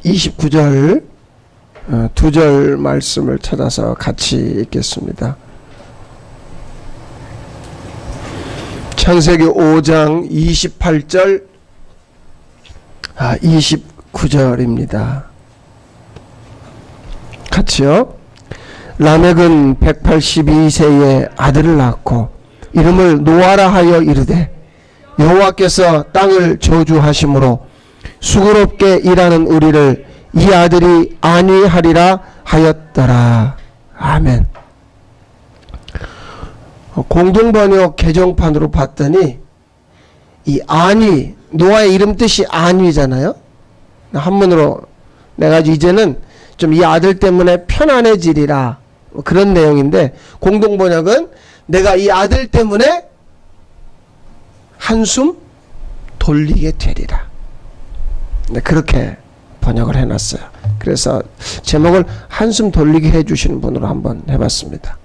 29절 두 절 말씀을 찾아서 같이 읽겠습니다. 창세기 5장 28절 29절입니다. 같이요. 라멕은 182세에 아들을 낳고 이름을 노아라 하여 이르되 여호와께서 땅을 저주하심으로 수고롭게 일하는 우리를 이 아들이 안위하리라 하였더라. 아멘. 공동번역 개정판으로 봤더니 이 안위, 노아의 이름 뜻이 안위잖아요. 한문으로 내가지고 이제는 좀 이 아들 때문에 편안해지리라 그런 내용인데, 공동번역은 내가 이 아들 때문에 한숨 돌리게 되리라. 네, 그렇게 번역을 해놨어요. 그래서 제목을 한숨 돌리게 해주시는 분으로 한번 해봤습니다.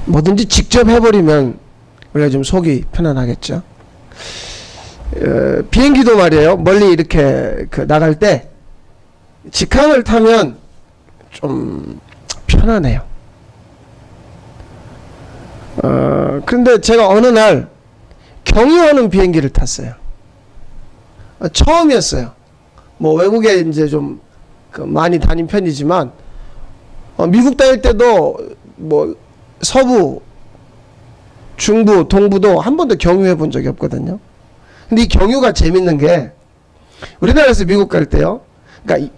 뭐든지 직접 해버리면 우리가 좀 속이 편안하겠죠. 비행기도 말이에요. 멀리 이렇게 나갈 때 직항을 타면 좀 편안해요. 그런데 제가 어느 날 경유하는 비행기를 탔어요. 처음이었어요. 뭐 외국에 이제 좀 많이 다닌 편이지만 미국 다닐 때도 뭐 서부, 중부, 동부도 한 번도 경유해 본 적이 없거든요. 근데 이 경유가 재밌는 게 우리나라에서 미국 갈 때요. 그러니까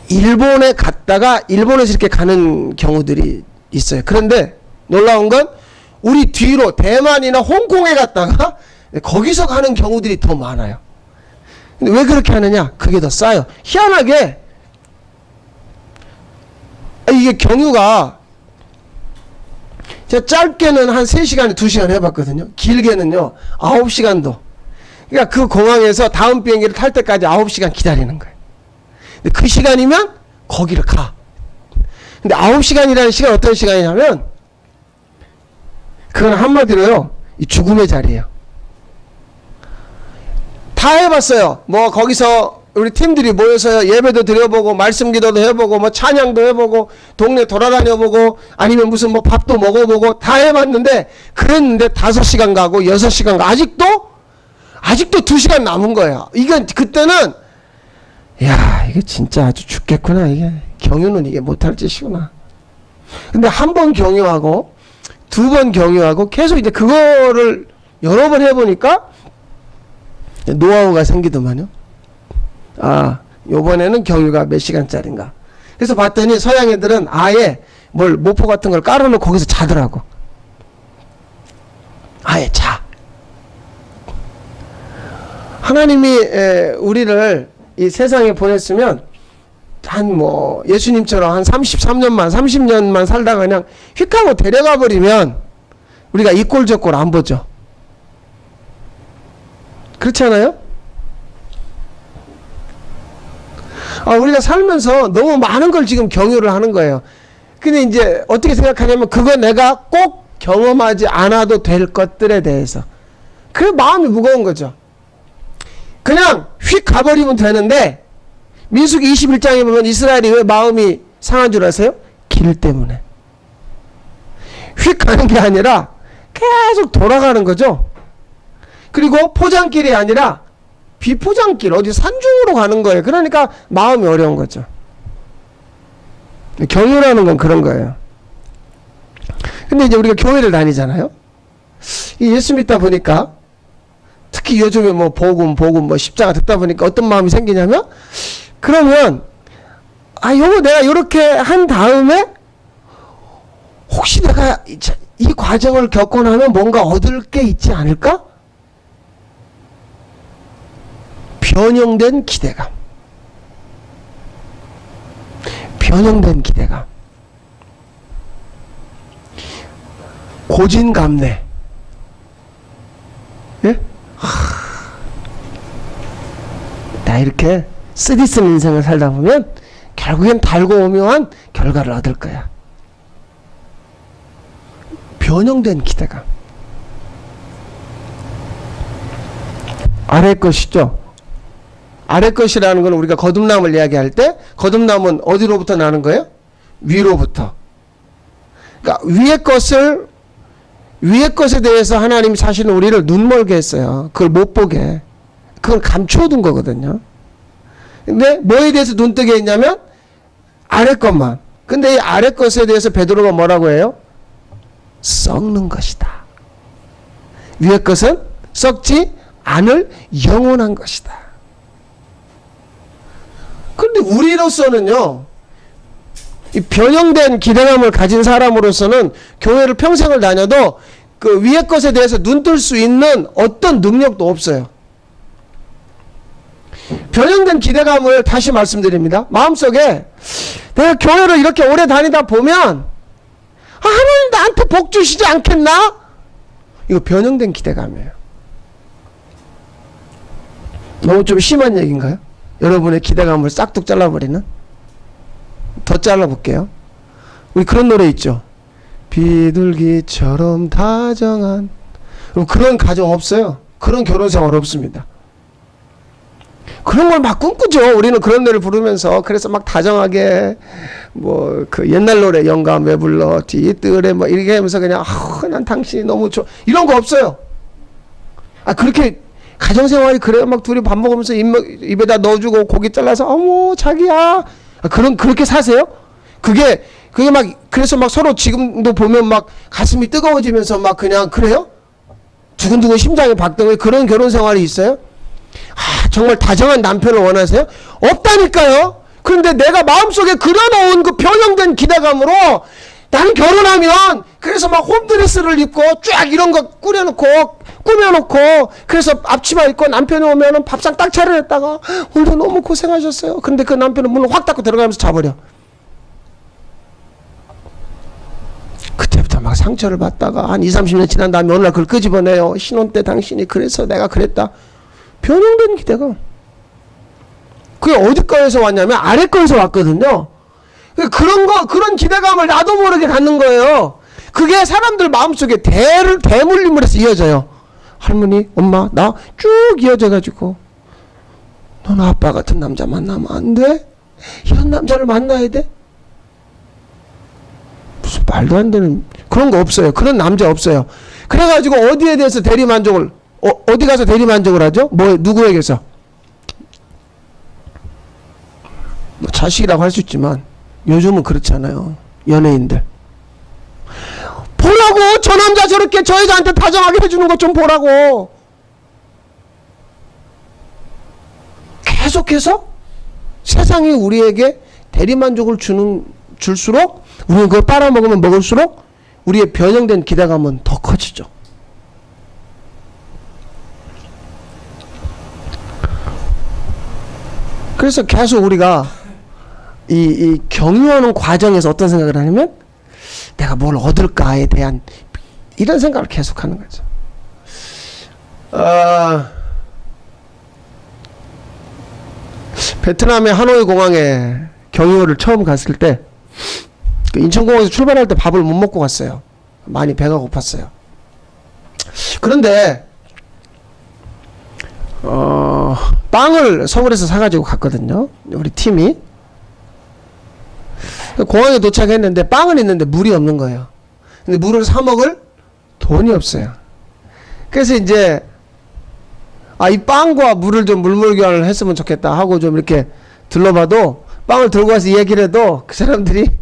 일본에 갔다가 일본에서 이렇게 가는 경우들이 있어요. 그런데 놀라운 건 우리 뒤로 대만이나 홍콩에 갔다가 거기서 가는 경우들이 더 많아요. 근데 왜 그렇게 하느냐? 그게 더 싸요. 희한하게 이게 경유가 제가 짧게는 한 3시간에 2시간 해봤거든요. 길게는요 9시간도. 그러니까 그 공항에서 다음 비행기를 탈 때까지 9시간 기다리는 거예요. 근데 그 시간이면 거기를 가. 근데 9시간이라는 시간 어떤 시간이냐면 그건 한마디로요 이 죽음의 자리예요. 다 해봤어요. 뭐 거기서 우리 팀들이 모여서 예배도 드려보고 말씀 기도도 해보고 뭐 찬양도 해보고 동네 돌아다녀보고 아니면 무슨 뭐 밥도 먹어보고 다 해봤는데, 그랬는데 5시간 가고 6시간 가고 아직도 2시간 남은 거예요. 이건 그때는 야 이게 진짜 아주 죽겠구나. 이게 경유는 이게 못할 짓이구나. 근데 한 번 경유하고 2번 경유하고 계속 이제 그거를 여러 번 해보니까 노하우가 생기더만요. 아, 요번에는 경유가 몇 시간짜리인가. 그래서 봤더니 서양 애들은 아예 뭘 모포 같은 걸 깔아놓고 거기서 자더라고. 아예 자. 하나님이 우리를 이 세상에 보냈으면 한 뭐 예수님처럼 한 33년만 30년만 살다가 그냥 휙 하고 데려가 버리면 우리가 이 꼴 저 꼴 안 보죠. 그렇지 않아요? 우리가 살면서 너무 많은 걸 지금 경유를 하는 거예요. 근데 이제 어떻게 생각하냐면 그거 내가 꼭 경험하지 않아도 될 것들에 대해서. 그래 마음이 무거운 거죠. 그냥 휙 가버리면 되는데, 민수기 21장에 보면 이스라엘이 왜 마음이 상한 줄 아세요? 길 때문에. 휙 가는 게 아니라 계속 돌아가는 거죠. 그리고 포장길이 아니라 비포장길, 어디 산중으로 가는 거예요. 그러니까 마음이 어려운 거죠. 경유라는 건 그런 거예요. 근데 이제 우리가 교회를 다니잖아요. 이 예수 믿다 보니까 특히 요즘에 뭐 복음 뭐 십자가 듣다 보니까 어떤 마음이 생기냐면, 그러면 요거 내가 요렇게 한 다음에 혹시 내가 이 과정을 겪고 나면 뭔가 얻을 게 있지 않을까? 변형된 기대감. 변형된 기대감. 고진감래. 예? 나 이렇게 쓰디쓴 인생을 살다 보면 결국엔 달고 오묘한 결과를 얻을 거야. 변형된 기대감. 아래 것이죠. 아래 것이라는 건 우리가 거듭남을 이야기할 때 거듭남은 어디로부터 나는 거예요? 위로부터. 그러니까 위의 것에 대해서 하나님이 사실은 우리를 눈멀게 했어요. 그걸 못 보게. 그걸 감춰둔 거거든요. 근데 뭐에 대해서 눈뜨게 했냐면 아래 것만. 근데 이 아래 것에 대해서 베드로가 뭐라고 해요? 썩는 것이다. 위의 것은 썩지 않을 영원한 것이다. 그런데 우리로서는요, 이 변형된 기대감을 가진 사람으로서는 교회를 평생을 다녀도 그 위의 것에 대해서 눈뜰 수 있는 어떤 능력도 없어요. 변형된 기대감을 다시 말씀드립니다. 마음속에 내가 교회를 이렇게 오래 다니다 보면 하나님 나한테 복 주시지 않겠나? 이거 변형된 기대감이에요. 너무 좀 심한 얘기인가요? 여러분의 기대감을 싹둑 잘라버리는? 더 잘라볼게요. 우리 그런 노래 있죠. 비둘기처럼 다정한. 그런 가정 없어요. 그런 결혼 생활 없습니다. 그런 걸 막 꿈꾸죠. 우리는 그런 노래를 부르면서. 그래서 막 다정하게 뭐 그 옛날 노래 영감 왜 불러 뒤뜰에 뭐 이렇게 하면서 그냥 난 당신이 너무 좋아 이런 거 없어요. 그렇게 가정생활이 그래요. 막 둘이 밥 먹으면서 입에다 넣어주고 고기 잘라서 어머 자기야 그렇게 사세요? 그게 막 그래서 막 서로 지금도 보면 막 가슴이 뜨거워지면서 막 그냥 그래요? 두근두근 심장이 박동해. 그런 결혼생활이 있어요? 정말 다정한 남편을 원하세요? 없다니까요. 그런데 내가 마음속에 그려놓은 그 변형된 기대감으로 나는 결혼하면 그래서 막 홈드레스를 입고 쫙 이런 거 꾸며놓고 그래서 앞치마 입고 남편이 오면은 밥상 딱 차려냈다가 오늘도 너무 고생하셨어요. 근데 그 남편은 문을 확 닫고 들어가면서 자버려. 그때부터 막 상처를 받다가 한 20-30년 지난 다음에 어느 날 그걸 끄집어내요. 신혼 때 당신이 그래서 내가 그랬다. 변형된 기대감. 그게 어디까지서 왔냐면 아래 거에서 왔거든요. 그런 기대감을 나도 모르게 갖는 거예요. 그게 사람들 마음속에 대물림으로 해서 이어져요. 할머니, 엄마, 나 쭉 이어져가지고 너는 아빠 같은 남자 만나면 안 돼? 이런 남자를 만나야 돼? 무슨 말도 안 되는 그런 거 없어요. 그런 남자 없어요. 그래가지고 어디에 대해서 대리만족을 어디 가서 대리만족을 하죠? 누구에게서? 뭐 자식이라고 할 수 있지만 요즘은 그렇잖아요. 연예인들 보라고 저 남자 저렇게 저 여자한테 다정하게 해주는 것 좀 보라고. 계속해서 세상이 우리에게 대리만족을 줄수록 우리는 그걸 빨아먹으면 먹을수록 우리의 변형된 기대감은 더 커지죠. 그래서 계속 우리가 이 경유하는 과정에서 어떤 생각을 하냐면 내가 뭘 얻을까에 대한 이런 생각을 계속 하는 거죠. 베트남의 하노이 공항에 경유를 처음 갔을 때 그 인천공항에서 출발할 때 밥을 못 먹고 갔어요. 많이 배가 고팠어요. 그런데 빵을 서울에서 사가지고 갔거든요. 우리 팀이. 공항에 도착했는데 빵은 있는데 물이 없는 거예요. 근데 물을 사 먹을 돈이 없어요. 그래서 이제 이 빵과 물을 좀 물물교환을 했으면 좋겠다 하고 좀 이렇게 둘러봐도 빵을 들고 와서 얘기를 해도 그 사람들이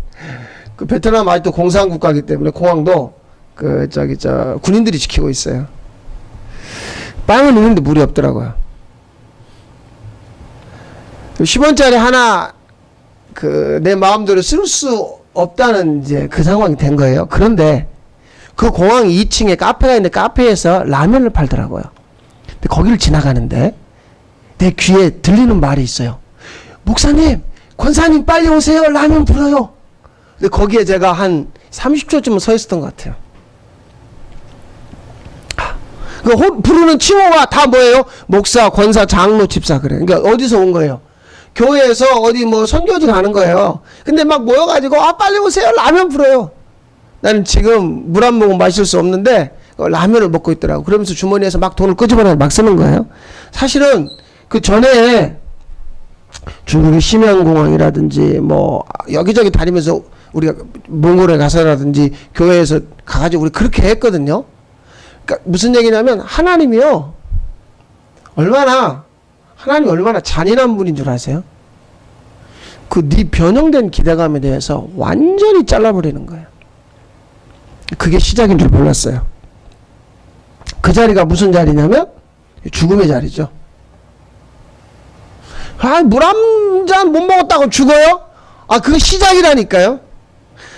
그 베트남 아직도 공산국가이기 때문에 공항도 군인들이 지키고 있어요. 빵은 있는데 물이 없더라고요. 10원짜리 하나 내 마음대로 쓸 수 없다는 이제 그 상황이 된 거예요. 그런데 그 공항 2층에 카페가 있는데 카페에서 라면을 팔더라고요. 근데 거기를 지나가는데 내 귀에 들리는 말이 있어요. 목사님, 권사님 빨리 오세요. 라면 불어요. 근데 거기에 제가 한 30초쯤은 서 있었던 것 같아요. 부르는 칭호가 다 뭐예요? 목사, 권사, 장로, 집사 그래. 그러니까 어디서 온 거예요? 교회에서 어디 뭐 선교지 가는 거예요. 근데 막 모여가지고 빨리 오세요. 라면 불어요. 나는 지금 물 한 모금 마실 수 없는데 라면을 먹고 있더라고. 그러면서 주머니에서 막 돈을 끄집어내서 막 쓰는 거예요. 사실은 그 전에 중국의 심양공항이라든지 뭐 여기저기 다니면서 우리가 몽골에 가서라든지 교회에서 가가지고 우리 그렇게 했거든요. 그러니까 무슨 얘기냐면 하나님이 얼마나 잔인한 분인 줄 아세요? 그 네 변형된 기대감에 대해서 완전히 잘라버리는 거예요. 그게 시작인 줄 몰랐어요. 그 자리가 무슨 자리냐면 죽음의 자리죠. 물 한 잔 못 먹었다고 죽어요? 그게 시작이라니까요.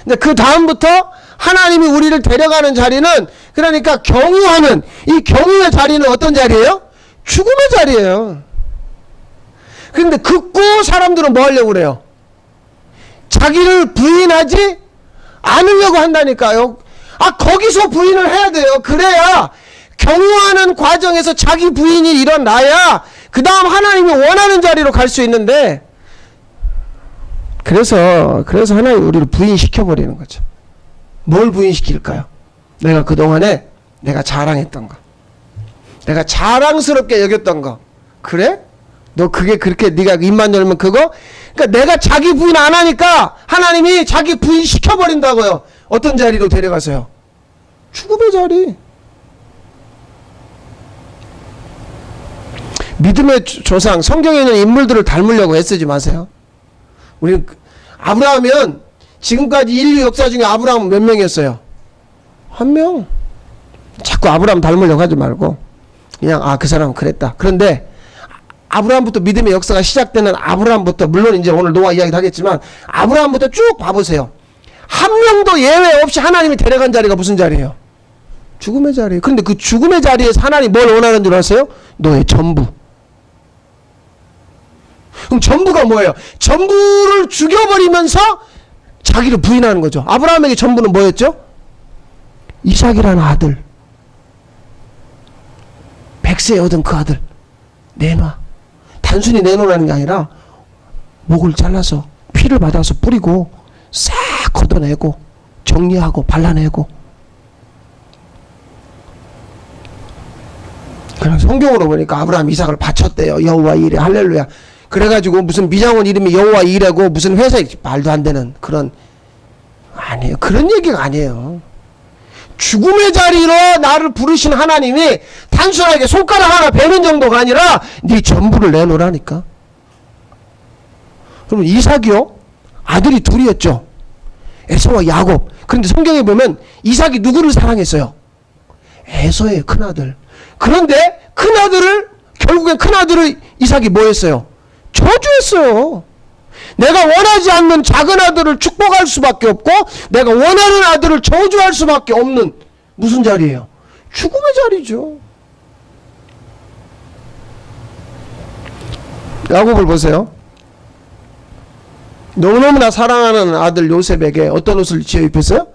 근데 그 다음부터 하나님이 우리를 데려가는 자리는, 그러니까 경유하는, 이 경유의 자리는 어떤 자리예요? 죽음의 자리예요. 그런데 극구 사람들은 뭐 하려고 그래요? 자기를 부인하지 않으려고 한다니까요. 거기서 부인을 해야 돼요. 그래야 경유하는 과정에서 자기 부인이 일어나야 그 다음 하나님이 원하는 자리로 갈 수 있는데, 그래서 하나님이 우리를 부인시켜버리는 거죠. 뭘 부인시킬까요? 내가 그동안에 내가 자랑했던 거, 내가 자랑스럽게 여겼던 거. 그래? 너 그게 그렇게 네가 입만 열면 그거? 그러니까 내가 자기 부인 안 하니까 하나님이 자기 부인 시켜버린다고요. 어떤 자리로 데려가서요? 죽음의 자리. 믿음의 조상, 성경에 있는 인물들을 닮으려고 애쓰지 마세요. 우리는 아브라함이면 지금까지 인류 역사 중에 아브라함은 몇 명이었어요? 한 명. 자꾸 아브라함 닮으려고 하지 말고 그냥 그 사람은 그랬다. 그런데 아브라함부터 믿음의 역사가 시작되는 아브라함부터, 물론 이제 오늘 노아 이야기도 하겠지만 아브라함부터 쭉 봐보세요. 한 명도 예외 없이 하나님이 데려간 자리가 무슨 자리예요? 죽음의 자리예요. 그런데 그 죽음의 자리에서 하나님 뭘 원하는 줄 아세요? 너의 전부. 그럼 전부가 뭐예요? 전부를 죽여버리면서 자기를 부인하는 거죠. 아브라함에게 전부는 뭐였죠? 이삭이라는 아들. 100세에 얻은 그 아들 내놔. 단순히 내놓으라는 게 아니라 목을 잘라서 피를 받아서 뿌리고 싹 걷어내고 정리하고 발라내고. 그냥 성경으로 보니까 아브라함 이삭을 바쳤대요. 여호와 이레 할렐루야. 그래가지고 무슨 미장원 이름이 여호와 이레고 무슨 회사, 말도 안 되는 그런, 아니에요. 그런 얘기가 아니에요. 죽음의 자리로 나를 부르신 하나님이 단순하게 손가락 하나 베는 정도가 아니라 네 전부를 내놓으라니까. 그럼 이삭이요? 아들이 둘이었죠. 에서와 야곱. 그런데 성경에 보면 이삭이 누구를 사랑했어요? 에서의 큰아들. 그런데 큰아들을, 결국엔 큰아들을 이삭이 뭐 했어요? 저주했어요. 내가 원하지 않는 작은 아들을 축복할 수밖에 없고 내가 원하는 아들을 저주할 수밖에 없는 무슨 자리예요? 죽음의 자리죠. 야곱을 보세요. 너무너무나 사랑하는 아들 요셉에게 어떤 옷을 지어 입혔어요?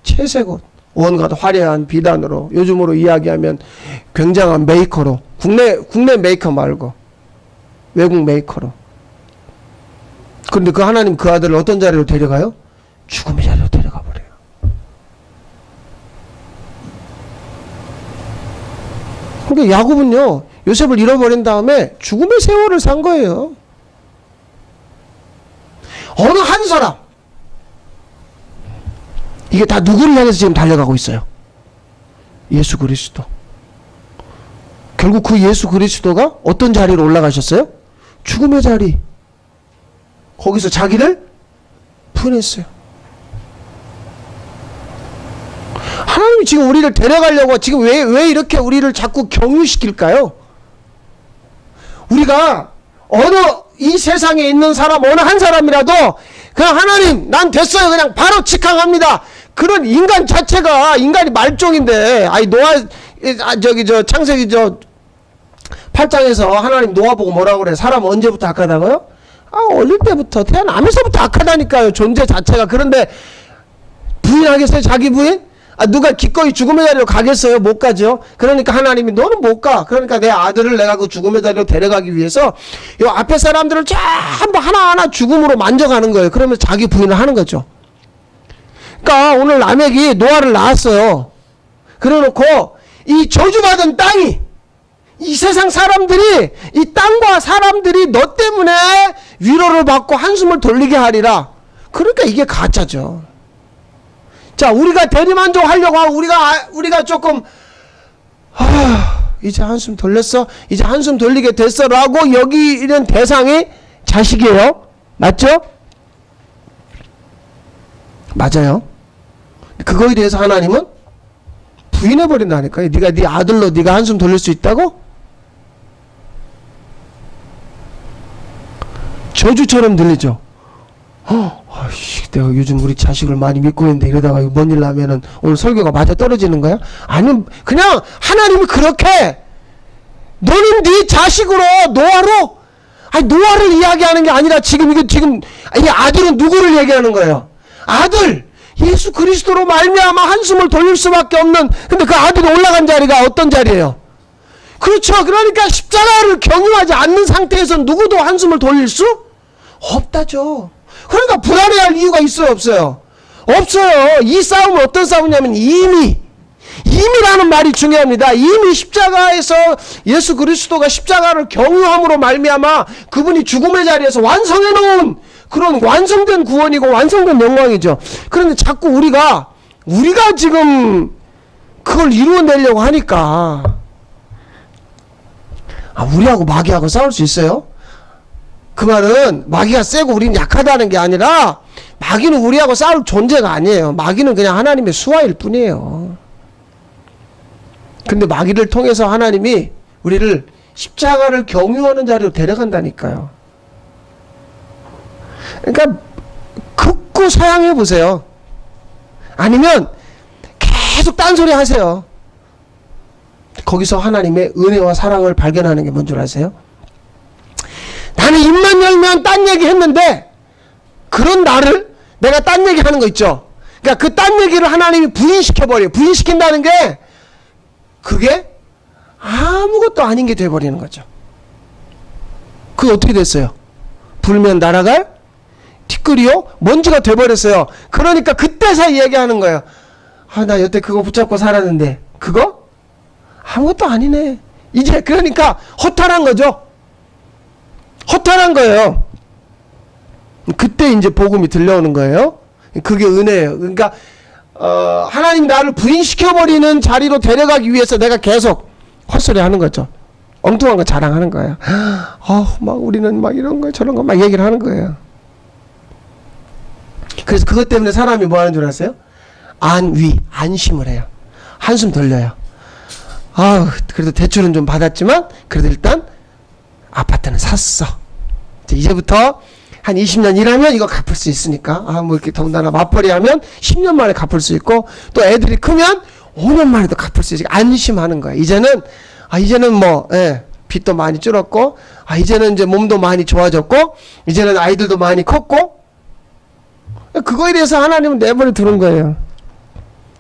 채색 옷. 온갖 화려한 비단으로, 요즘으로 이야기하면 굉장한 메이커로, 국내 메이커 말고 외국 메이커로. 그런데 그 하나님 그 아들을 어떤 자리로 데려가요? 죽음의 자리로 데려가 버려요. 그러니까 야곱은요, 요셉을 잃어버린 다음에 죽음의 세월을 산 거예요. 어느 한 사람, 이게 다 누구를 향해서 지금 달려가고 있어요? 예수 그리스도. 결국 그 예수 그리스도가 어떤 자리로 올라가셨어요? 죽음의 자리. 거기서 자기를 부인했어요. 하나님이 지금 우리를 데려가려고 지금 왜 이렇게 우리를 자꾸 경유시킬까요? 우리가 이 세상에 있는 사람 어느 한 사람이라도 그냥 하나님 난 됐어요 그냥 바로 직항합니다. 그런 인간 자체가, 인간이 말종인데, 창세기 8장에서 하나님 노아 보고 뭐라고 그래? 사람 언제부터 악하다고요? 어릴 때부터, 태어나면서부터 악하다니까요, 존재 자체가. 그런데 부인하겠어요, 자기 부인? 누가 기꺼이 죽음의 자리로 가겠어요? 못 가죠. 그러니까 하나님이 너는 못 가. 그러니까 내 아들을 내가 그 죽음의 자리로 데려가기 위해서 이 앞에 사람들을 전부 하나하나 죽음으로 만져가는 거예요. 그러면서 자기 부인을 하는 거죠. 그러니까 오늘 라멕이 노아를 낳았어요. 그래놓고 이 저주받은 땅이, 이 세상 사람들이, 이 땅과 사람들이 너 때문에 위로를 받고 한숨을 돌리게 하리라. 그러니까 이게 가짜죠. 자, 우리가 대리만족하려고 하고 우리가 조금 이제 한숨 돌렸어, 이제 한숨 돌리게 됐어 라고 여기는 대상이 자식이에요. 맞죠? 맞아요. 그거에 대해서 하나님은 부인해버린다니까요. 네가 네 아들로 네가 한숨 돌릴 수 있다고? 저주처럼 들리죠. 내가 요즘 우리 자식을 많이 믿고 있는데 이러다가 뭔 일 나면은 오늘 설교가 맞아 떨어지는 거야? 아니면 그냥 하나님이 그렇게 너는 네 자식으로 노아로, 아니 노아를 이야기하는 게 아니라 지금 이 아들은 누구를 얘기하는 거예요? 아들 예수 그리스도로 말미암아 한숨을 돌릴 수밖에 없는, 근데 그 아들이 올라간 자리가 어떤 자리예요? 그렇죠. 그러니까 십자가를 경유하지 않는 상태에서 누구도 한숨을 돌릴 수 없다죠. 그러니까 불안해할 이유가 있어요, 없어요? 없어요. 이 싸움은 어떤 싸움이냐면 이미라는 말이 중요합니다. 이미 십자가에서 예수 그리스도가 십자가를 경유함으로 말미암아 그분이 죽음의 자리에서 완성해 놓은 그런 완성된 구원이고 완성된 영광이죠. 그런데 자꾸 우리가 지금 그걸 이루어내려고 하니까, 우리하고 마귀하고 싸울 수 있어요? 그 말은 마귀가 세고 우리는 약하다는 게 아니라 마귀는 우리하고 싸울 존재가 아니에요. 마귀는 그냥 하나님의 수하일 뿐이에요. 근데 마귀를 통해서 하나님이 우리를 십자가를 경유하는 자리로 데려간다니까요. 그러니까 극구 사양해 보세요. 아니면 계속 딴소리 하세요. 거기서 하나님의 은혜와 사랑을 발견하는 게 뭔 줄 아세요? 나는 입만 열면 딴 얘기 했는데, 그런 나를 내가 딴 얘기 하는 거 있죠. 그러니까 그 딴 얘기를 하나님이 부인시켜버려요. 부인시킨다는 게 그게 아무것도 아닌 게 돼버리는 거죠. 그게 어떻게 됐어요? 불면 날아갈 티끌이요? 먼지가 돼버렸어요. 그러니까 그때서 얘기하는 거예요. 나 여태 그거 붙잡고 살았는데 그거? 아무것도 아니네. 이제 그러니까 허탈한 거죠. 허탈한 거예요. 그때 이제 복음이 들려오는 거예요. 그게 은혜예요. 그러니까 하나님 나를 부인시켜버리는 자리로 데려가기 위해서 내가 계속 헛소리 하는 거죠. 엉뚱한 거 자랑하는 거예요. 막 우리는 막 이런 거 저런 거 막 얘기를 하는 거예요. 그래서 그것 때문에 사람이 뭐 하는 줄 아세요? 안심을 해요. 한숨 돌려요. 그래도 대출은 좀 받았지만 그래도 일단 아파트는 샀어. 이제부터 한 20년 일하면 이거 갚을 수 있으니까, 뭐 이렇게 더군다나 맞벌이 하면 10년 만에 갚을 수 있고, 또 애들이 크면 5년 만에도 갚을 수 있으니까 안심하는 거야. 이제는 뭐, 빚도 많이 줄었고, 이제는 이제 몸도 많이 좋아졌고, 이제는 아이들도 많이 컸고, 그거에 대해서 하나님은 내버려 두는 거예요.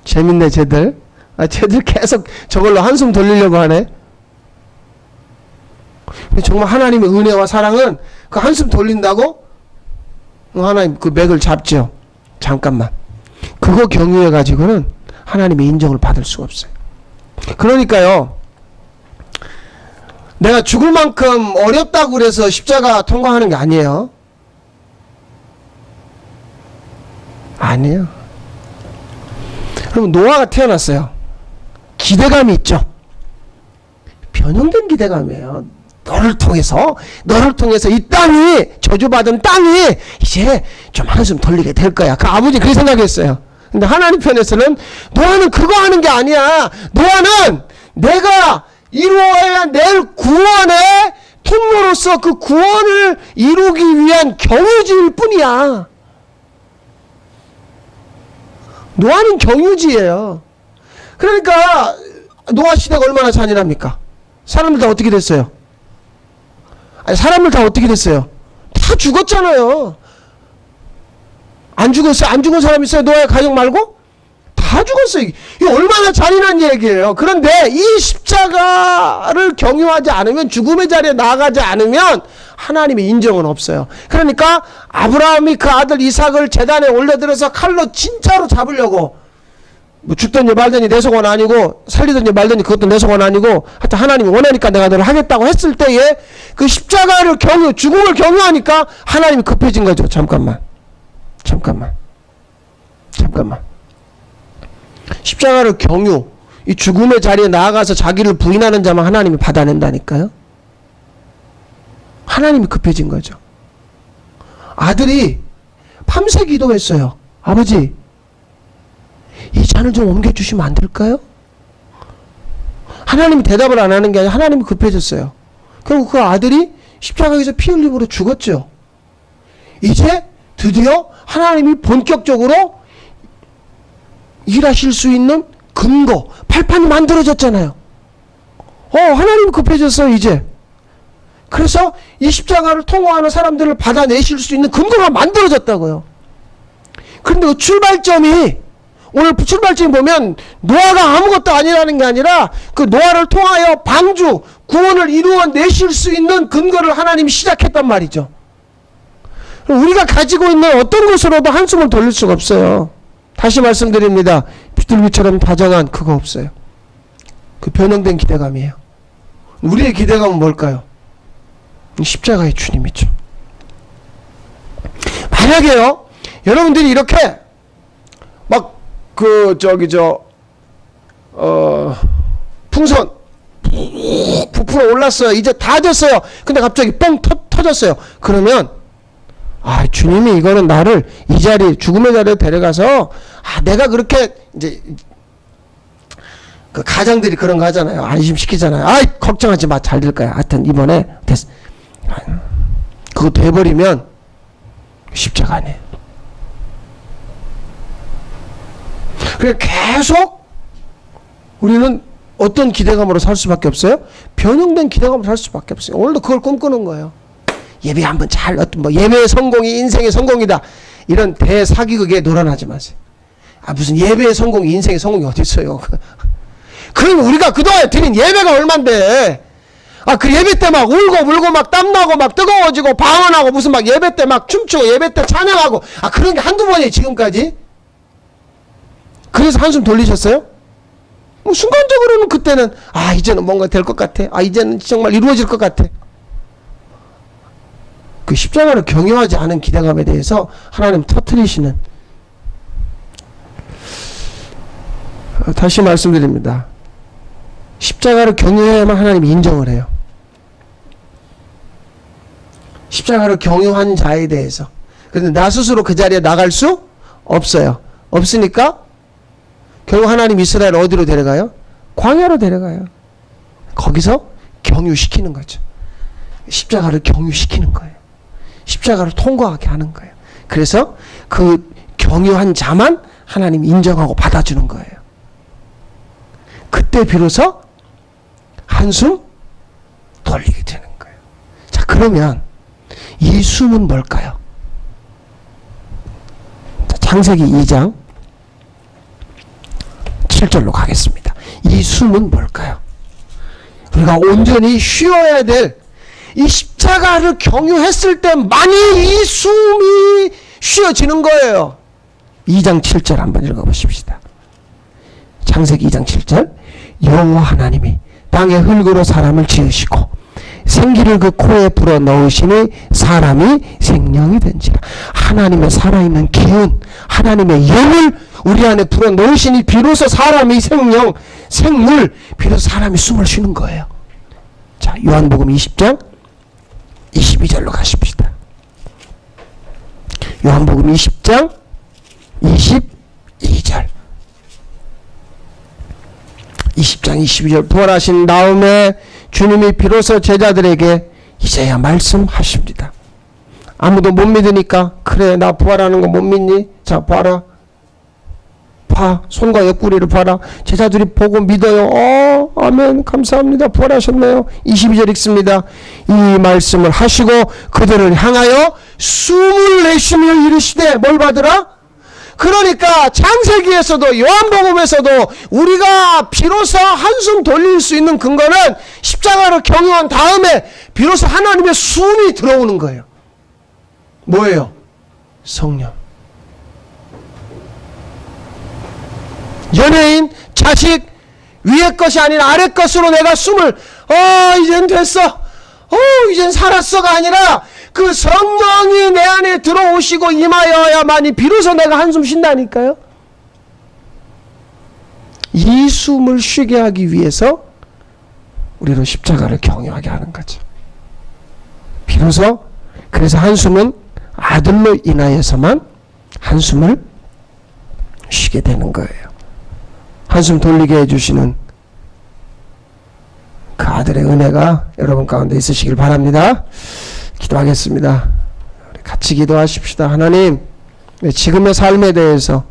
재밌네, 쟤들. 쟤들 계속 저걸로 한숨 돌리려고 하네. 정말 하나님의 은혜와 사랑은 그 한숨 돌린다고 하나님 그 맥을 잡죠. 잠깐만. 그거 경유해 가지고는 하나님의 인정을 받을 수가 없어요. 그러니까요, 내가 죽을 만큼 어렵다고 그래서 십자가 통과하는 게 아니에요. 아니에요. 그럼 노아가 태어났어요. 기대감이 있죠. 변형된 기대감이에요. 너를 통해서 이 땅이, 저주받은 땅이 이제 좀 한숨 돌리게 될 거야. 그 아버지 그렇게 생각했어요. 근데 하나님 편에서는 노아는 그거 하는 게 아니야. 노아는 내가 이루어야 낼 구원의 통로로서 그 구원을 이루기 위한 경유지일 뿐이야. 노아는 경유지예요. 그러니까 노아 시대가 얼마나 잔인합니까? 사람들 다 어떻게 됐어요? 사람들 다 어떻게 됐어요? 다 죽었잖아요. 안 죽었어요? 안 죽은 사람 있어요? 노아의 가족 말고? 다 죽었어요. 이게 얼마나 잔인한 얘기예요. 그런데 이 십자가를 경유하지 않으면, 죽음의 자리에 나아가지 않으면 하나님의 인정은 없어요. 그러니까 아브라함이 그 아들 이삭을 제단에 올려들어서 칼로 진짜로 잡으려고 뭐 죽든지 말든지 내 소원 아니고 살리든지 말든지 그것도 내 소원 아니고 하여튼 하나님이 원하니까 내가 너를 하겠다고 했을 때에 그 십자가를 죽음을 경유하니까 하나님이 급해진 거죠. 잠깐만. 십자가를 이 죽음의 자리에 나아가서 자기를 부인하는 자만 하나님이 받아낸다니까요. 하나님이 급해진 거죠. 아들이 밤새 기도했어요. 아버지, 이 잔을 좀 옮겨주시면 안 될까요? 하나님이 대답을 안 하는 게 아니라 하나님이 급해졌어요. 결국 그 아들이 십자가에서 피 흘림으로 죽었죠. 이제 드디어 하나님이 본격적으로 일하실 수 있는 근거, 발판이 만들어졌잖아요. 하나님이 급해졌어요, 이제. 그래서 이 십자가를 통과하는 사람들을 받아내실 수 있는 근거가 만들어졌다고요. 그런데 그 출발점이, 오늘 출발점이 보면 노아가 아무것도 아니라는 게 아니라 그 노아를 통하여 방주, 구원을 이루어내실 수 있는 근거를 하나님이 시작했단 말이죠. 우리가 가지고 있는 어떤 것으로도 한숨을 돌릴 수가 없어요. 다시 말씀드립니다. 비둘기처럼 다정한 그거 없어요. 그 변형된 기대감이에요. 우리의 기대감은 뭘까요? 십자가의 주님이죠. 만약에요, 여러분들이 이렇게 막 풍선 부풀어 올랐어요. 이제 다 됐어요. 근데 갑자기 뻥 터졌어요. 그러면 주님이 이거는 나를 이 자리, 죽음의 자리에 데려가서 내가 그렇게 이제 그 가장들이 그런 거 하잖아요. 안심시키잖아요. 걱정하지 마, 잘 될 거야. 하여튼 이번에 됐어. 그거 돼버리면 십자가 아니에요. 그래 계속 우리는 어떤 기대감으로 살 수밖에 없어요? 변형된 기대감으로 살 수밖에 없어요. 오늘도 그걸 꿈꾸는 거예요. 예배 한번 예배의 성공이 인생의 성공이다. 이런 대사기극에 놀아나지 마세요. 무슨 예배의 성공이 인생의 성공이 어디 있어요? 그럼 우리가 그동안 드린 예배가 얼만데, 그 예배 때 막 울고 막 땀나고 막 뜨거워지고 방언하고 무슨 막 예배 때 막 춤추고 예배 때 찬양하고 그런 게 한두 번이에요, 지금까지. 그래서 한숨 돌리셨어요? 순간적으로는 그때는 이제는 뭔가 될 것 같아. 이제는 정말 이루어질 것 같아. 그 십자가를 경유하지 않은 기대감에 대해서 하나님 터뜨리시는, 다시 말씀드립니다. 십자가를 경유해야만 하나님이 인정을 해요. 십자가를 경유한 자에 대해서. 그런데 나 스스로 그 자리에 나갈 수 없어요. 없으니까 결국 하나님 이스라엘 어디로 데려가요? 광야로 데려가요. 거기서 경유시키는 거죠. 십자가를 경유시키는 거예요. 십자가를 통과하게 하는 거예요. 그래서 그 경유한 자만 하나님 인정하고 받아주는 거예요. 그때 비로소 한숨 돌리게 되는 거예요. 자, 그러면 이 숨은 뭘까요? 자, 창세기 2장 7절로 가겠습니다. 이 숨은 뭘까요? 우리가 온전히 쉬어야 될 이 십자가를 경유했을 때만이 이 숨이 쉬어지는 거예요. 2장 7절 한번 읽어보십시다. 창세기 2장 7절. 여호와 하나님이 땅의 흙으로 사람을 지으시고 생기를 그 코에 불어 넣으시니 사람이 생명이 된지라. 하나님의 살아있는 기운, 하나님의 영을 우리 안에 불어 넣으시니 비로소 사람이 생물, 비로소 사람이 숨을 쉬는 거예요. 자, 요한복음 20장 22절로 가십시다. 요한복음 20장 22절. 20장 22절. 부활하신 다음에 주님이 비로소 제자들에게 이제야 말씀하십니다. 아무도 못 믿으니까, 그래 나 부활하는 거 못 믿니? 자, 봐라. 손과 옆구리를 봐라. 제자들이 보고 믿어요. 아멘, 감사합니다. 부활하셨네요. 22절 읽습니다. 이 말씀을 하시고 그들을 향하여 숨을 내쉬며 이르시되, 뭘 받으라? 그러니까 창세기에서도 요한복음에서도 우리가 비로소 한숨 돌릴 수 있는 근거는 십자가를 경유한 다음에 비로소 하나님의 숨이 들어오는 거예요. 뭐예요? 성령. 연예인, 자식, 위의 것이 아니라 아래 것으로 내가 숨을 이젠 됐어, 이젠 살았어가 아니라 그 성령이 내 안에 들어오시고 임하여야만이 비로소 내가 한숨 쉰다니까요. 이 숨을 쉬게 하기 위해서 우리는 십자가를 경유하게 하는 거죠. 비로소 그래서 한숨은 아들로 인하여서만 한숨을 쉬게 되는 거예요. 한숨 돌리게 해주시는 그 아들의 은혜가 여러분 가운데 있으시길 바랍니다. 기도하겠습니다. 우리 같이 기도하십시다. 하나님, 지금의 삶에 대해서